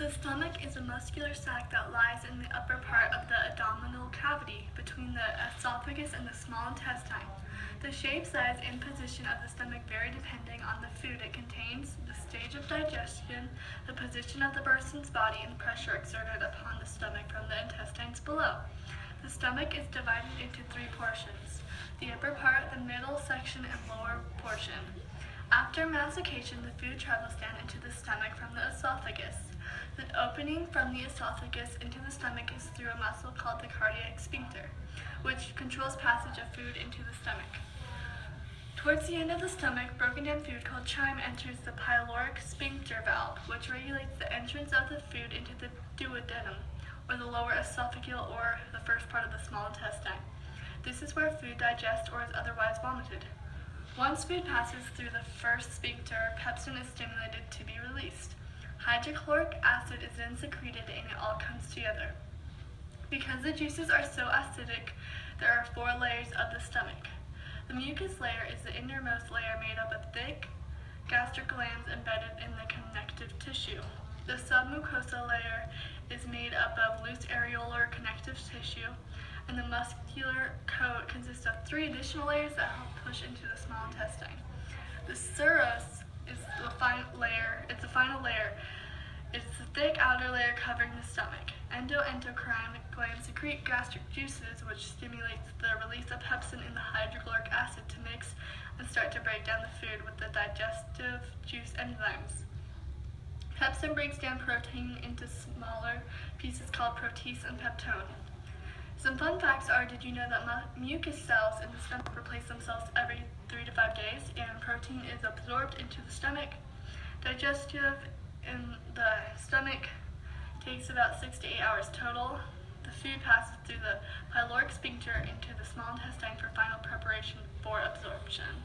The stomach is a muscular sac that lies in the upper part of the abdominal cavity between the esophagus and the small intestine. The shape, size, and position of the stomach vary depending on the food it contains, the stage of digestion, the position of the person's body, and pressure exerted upon the stomach from the intestines below. The stomach is divided into three portions: the upper part, the middle section, and lower portion. After mastication, the food travels down into the stomach from the esophagus. The opening from the esophagus into the stomach is through a muscle called the cardiac sphincter, which controls passage of food into the stomach. Towards the end of the stomach, broken down food called chyme enters the pyloric sphincter valve, which regulates the entrance of the food into the duodenum, or the lower esophageal or the first part of the small intestine. This is where food digests or is otherwise vomited. Once food passes through the first sphincter, pepsin is stimulated to be released. Hydrochloric acid is then secreted and it all comes together. Because the juices are so acidic, there are 4 layers of the stomach. The mucus layer is the innermost layer made up of thick gastric glands embedded in the connective tissue. The submucosal layer is made up of loose areolar connective tissue, and the muscular coat consists of 3 additional layers that help push into the small intestine. The serous is the final layer. It's the final layer. It's the thick outer layer covering the stomach. Endocrine glands secrete gastric juices, which stimulates the release of pepsin in the hydrochloric acid to mix and start to break down the food with the digestive juice enzymes. Pepsin breaks down protein into smaller pieces called protease and peptone. Some fun facts are: did you know that mucus cells in the stomach replace themselves every 3 to 5 days, and protein is absorbed into the stomach? Digestive in the stomach takes about 6 to 8 hours total. The food passes through the pyloric sphincter into the small intestine for final preparation for absorption.